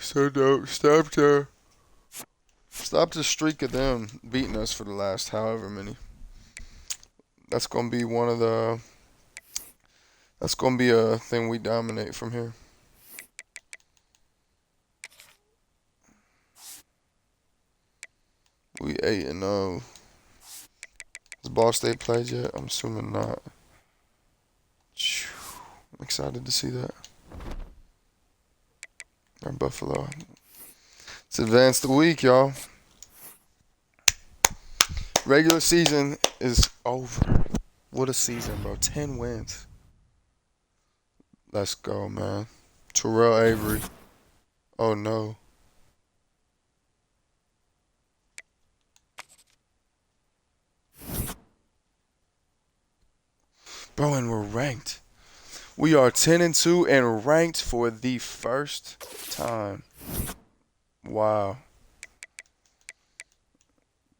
S1: So dope. Stop the streak of them beating us for the last however many. That's gonna be one of the. That's gonna be a thing we dominate from here. We 8-0. Has Ball State played yet? I'm assuming not. I'm excited to see that. Or Buffalo. Let's advance the week, y'all. Regular season is over. What a season, bro. 10 wins. Let's go, man. Terrell Avery. Oh, no. Bro, and we're ranked. We are 10-2 and ranked for the first time. Wow.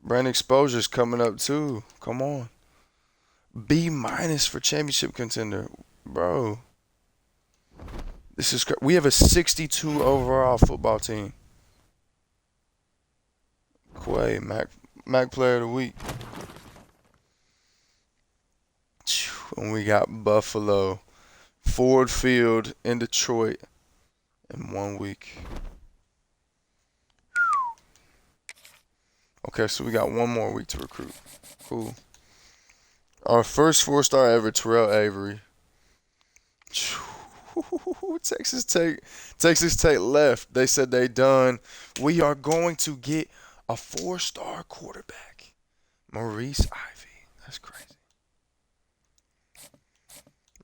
S1: Brand exposure's coming up too. Come on. B- for championship contender. Bro. This is we have a 62 overall football team. Quay, Mac player of the week. And we got Buffalo, Ford Field in Detroit in 1 week. Okay, so we got 1 more week to recruit. Cool. Our first 4-star ever, Terrell Avery. Texas Tech left. They said they done. We are going to get a 4-star quarterback, Maurice Ivy. That's crazy.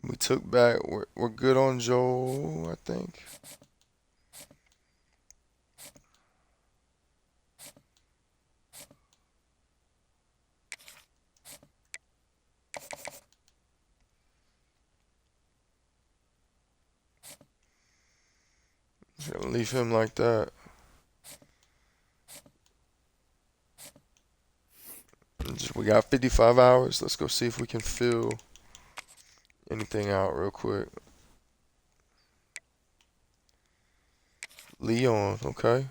S1: We took back. We're good on Joel, I think. Just gonna leave him like that. We got 55 hours. Let's go see if we can fill anything out real quick. Leon, okay.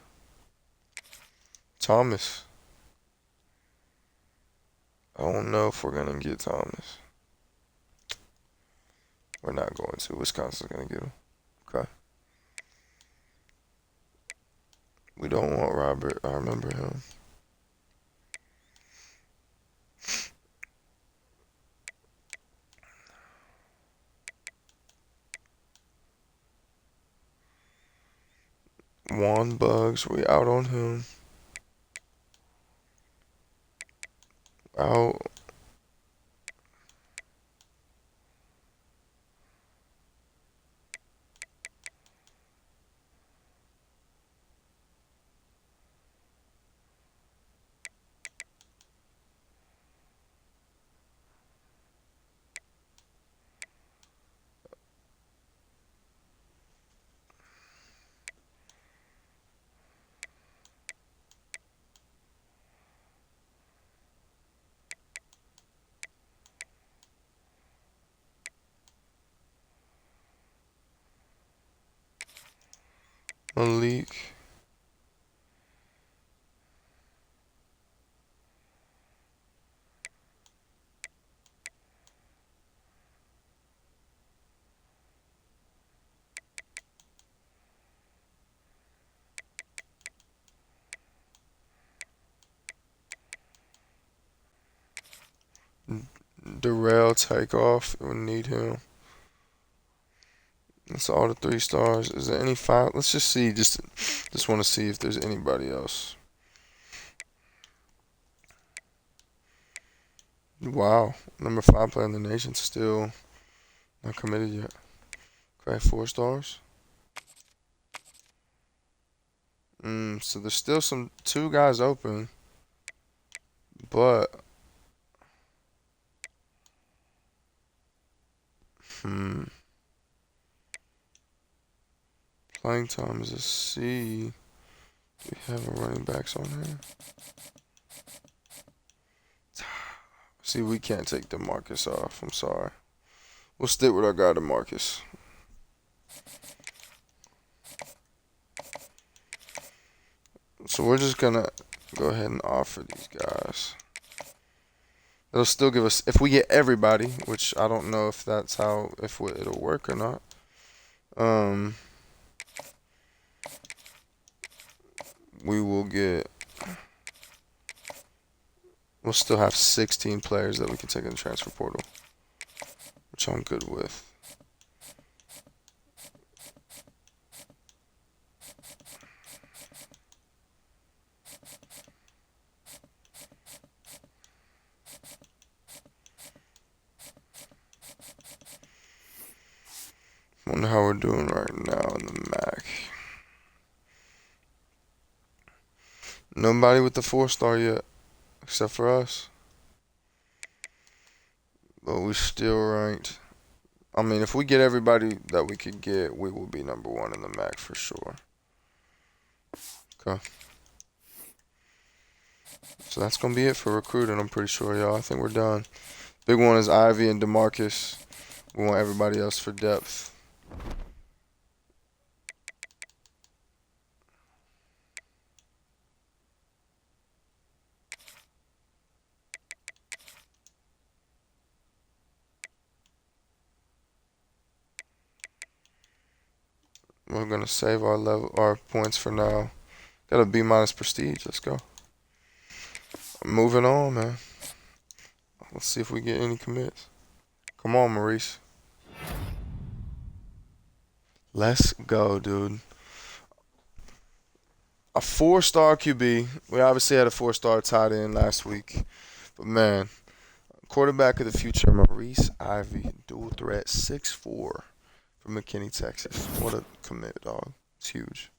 S1: Thomas. I don't know if we're gonna get Thomas. We're not going to. Wisconsin's gonna get him. Okay. We don't want Robert. I remember him. Juan Bugs. We out on him. Out. Malik. Darrell Takeoff. We need him. That's all the 3 stars. Is there any 5? Let's just see. Just want to see if there's anybody else. Wow. Number 5 player in the nation still not committed yet. Okay, 4 stars. So there's still 2 guys open. But playing time is a C. We have a running backs on here. See, we can't take DeMarcus off. I'm sorry. We'll stick with our guy DeMarcus. So we're just gonna go ahead and offer these guys. It'll still give us, if we get everybody, which I don't know if that's how, it'll work or not. We will get, we'll still have 16 players that we can take in the transfer portal, which I'm good with. Wonder how we're doing right now in the MAC. Nobody with the 4-star yet, except for us. But we still ranked. I mean, if we get everybody that we could get, we will be number 1 in the MAC for sure. Okay. So that's going to be it for recruiting, I'm pretty sure, y'all. I think we're done. Big one is Ivy and DeMarcus. We want everybody else for depth. We're gonna save our points for now. Got a B- prestige. Let's go. Moving on, man. Let's see if we get any commits. Come on, Maurice. Let's go, dude. A 4-star QB. We obviously had a 4-star tight end last week. But, man, quarterback of the future, Maurice Ivy. Dual threat, 6'4", from McKinney, Texas. What a commit, dog. It's huge.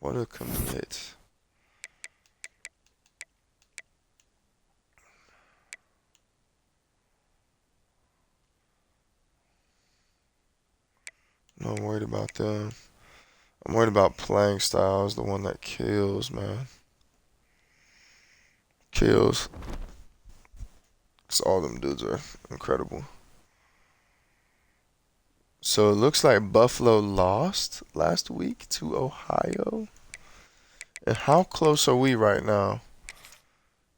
S1: What a commit. No, I'm worried about them. I'm worried about playing styles, the one that kills, man. Kills. Because all them dudes are incredible. So it looks like Buffalo lost last week to Ohio. And how close are we right now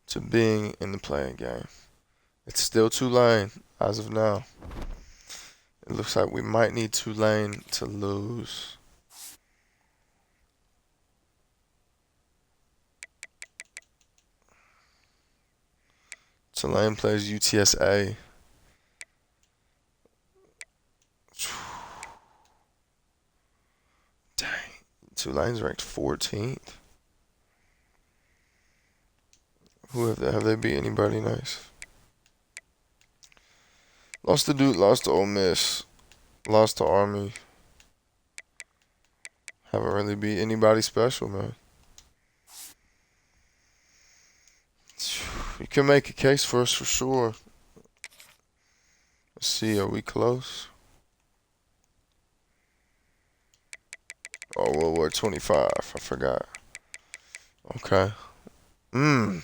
S1: to being in the playing game? It's still Tulane as of now. It looks like we might need Tulane to lose. Tulane plays UTSA. Dang. Tulane's ranked 14th. Who have they beat anybody nice? Lost to Duke, lost to Ole Miss, lost to Army. Haven't really beat anybody special, man. You can make a case for us for sure. Let's see, are we close? Oh, World War 25, I forgot. Okay. So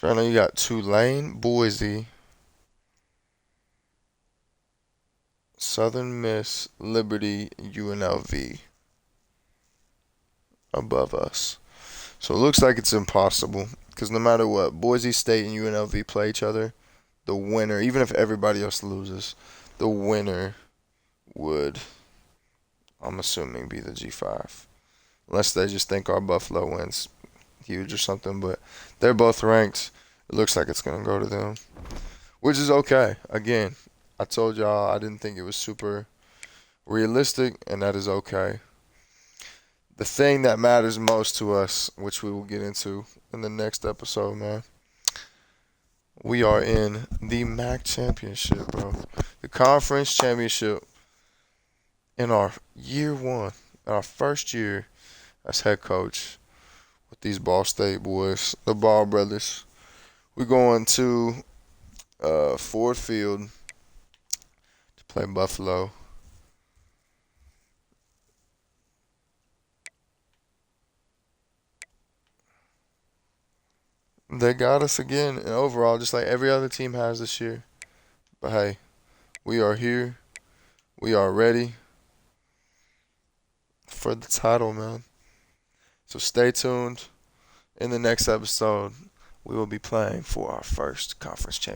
S1: I know you got Tulane, Boise, Southern Miss, Liberty, UNLV above us. So it looks like it's impossible because no matter what, Boise State and UNLV play each other, the winner, even if everybody else loses, the winner would, I'm assuming, be the G5. Unless they just think our Buffalo wins huge or something, but they're both ranked. It looks like it's going to go to them, which is okay. Again, I told y'all I didn't think it was super realistic, and that is okay. The thing that matters most to us, which we will get into in the next episode, man, we are in the MAC championship, bro. The conference championship in our year one, our first year as head coach with these Ball State boys, the Ball brothers. We're going to Ford Field to play Buffalo. They got us again, and overall, just like every other team has this year. But hey, we are here. We are ready for the title, man. So stay tuned. In the next episode, we will be playing for our first conference championship.